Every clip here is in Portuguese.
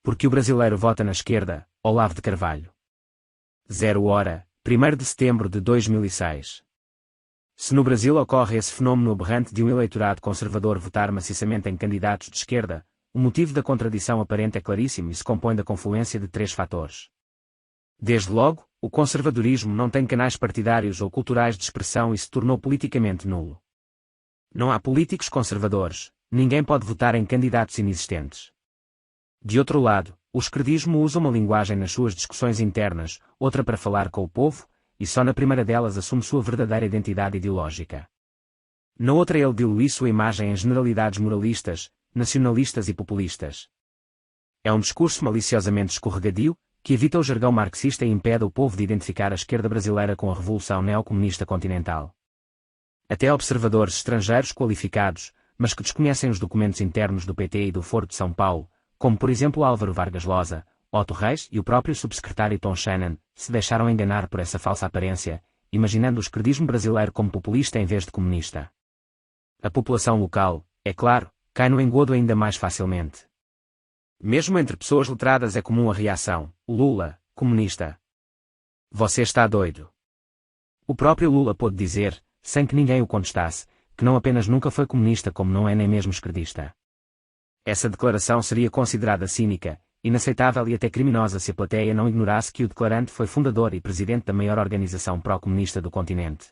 Porque o brasileiro vota na esquerda, Olavo de Carvalho. 0h, 1º de setembro de 2006. Se no Brasil ocorre esse fenômeno aberrante de um eleitorado conservador votar maciçamente em candidatos de esquerda, o motivo da contradição aparente é claríssimo e se compõe da confluência de 3 fatores. Desde logo, o conservadorismo não tem canais partidários ou culturais de expressão e se tornou politicamente nulo. Não há políticos conservadores, ninguém pode votar em candidatos inexistentes. De outro lado, o esquerdismo usa uma linguagem nas suas discussões internas, outra para falar com o povo, e só na primeira delas assume sua verdadeira identidade ideológica. Na outra ele dilui sua imagem em generalidades moralistas, nacionalistas e populistas. É um discurso maliciosamente escorregadio, que evita o jargão marxista e impede o povo de identificar a esquerda brasileira com a revolução neocomunista continental. Até observadores estrangeiros qualificados, mas que desconhecem os documentos internos do PT e do Foro de São Paulo, como por exemplo Álvaro Vargas Llosa, Otto Reis e o próprio subsecretário Tom Shannon, se deixaram enganar por essa falsa aparência, imaginando o esquerdismo brasileiro como populista em vez de comunista. A população local, é claro, cai no engodo ainda mais facilmente. Mesmo entre pessoas letradas é comum a reação: Lula, comunista. Você está doido. O próprio Lula pôde dizer, sem que ninguém o contestasse, que não apenas nunca foi comunista como não é nem mesmo esquerdista. Essa declaração seria considerada cínica, inaceitável e até criminosa se a plateia não ignorasse que o declarante foi fundador e presidente da maior organização pró-comunista do continente.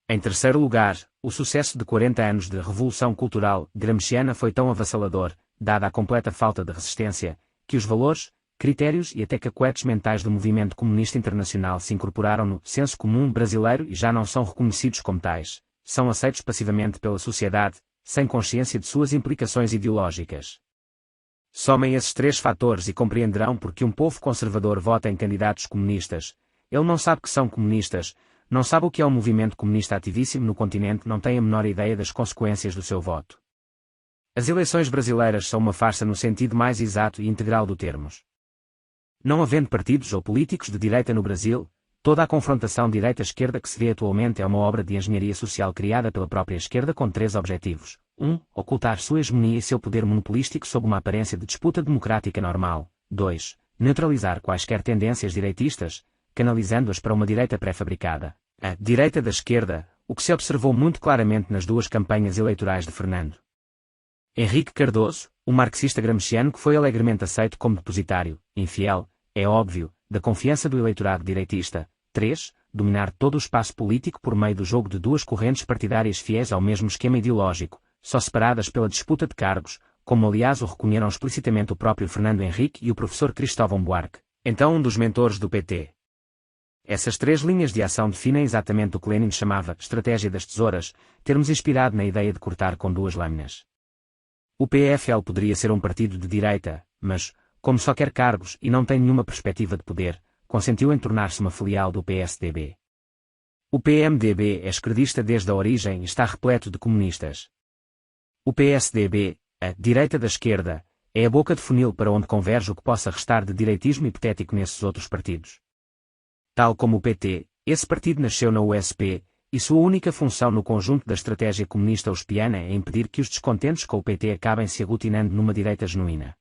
Em terceiro lugar, o sucesso de 40 anos de revolução cultural gramsciana foi tão avassalador, dada a completa falta de resistência, que os valores, critérios e até cacuetes mentais do movimento comunista internacional se incorporaram no senso comum brasileiro e já não são reconhecidos como tais, são aceitos passivamente pela sociedade, sem consciência de suas implicações ideológicas. Somem esses 3 fatores e compreenderão porque um povo conservador vota em candidatos comunistas. Ele não sabe que são comunistas, não sabe o que é um movimento comunista ativíssimo no continente, não tem a menor ideia das consequências do seu voto. As eleições brasileiras são uma farsa no sentido mais exato e integral do termos. Não havendo partidos ou políticos de direita no Brasil, toda a confrontação direita-esquerda que se vê atualmente é uma obra de engenharia social criada pela própria esquerda com 3 objetivos. 1. Ocultar sua hegemonia e seu poder monopolístico sob uma aparência de disputa democrática normal. 2. Neutralizar quaisquer tendências direitistas, canalizando-as para uma direita pré-fabricada. A direita da esquerda, o que se observou muito claramente nas 2 campanhas eleitorais de Fernando Henrique Cardoso, o marxista gramsciano que foi alegremente aceito como depositário, infiel, é óbvio, da confiança do eleitorado direitista. 3. Dominar todo o espaço político por meio do jogo de 2 correntes partidárias fiéis ao mesmo esquema ideológico, só separadas pela disputa de cargos, como aliás o reconheram explicitamente o próprio Fernando Henrique e o professor Cristóvão Buarque, então um dos mentores do PT. Essas 3 linhas de ação definem exatamente o que Lenin chamava estratégia das tesouras, termos inspirado na ideia de cortar com 2 lâminas. O PFL poderia ser um partido de direita, mas, como só quer cargos e não tem nenhuma perspectiva de poder, consentiu em tornar-se uma filial do PSDB. O PMDB é esquerdista desde a origem e está repleto de comunistas. O PSDB, a direita da esquerda, é a boca de funil para onde converge o que possa restar de direitismo hipotético nesses outros partidos. Tal como o PT, esse partido nasceu na USP, e sua única função no conjunto da estratégia comunista uspiana é impedir que os descontentes com o PT acabem se aglutinando numa direita genuína.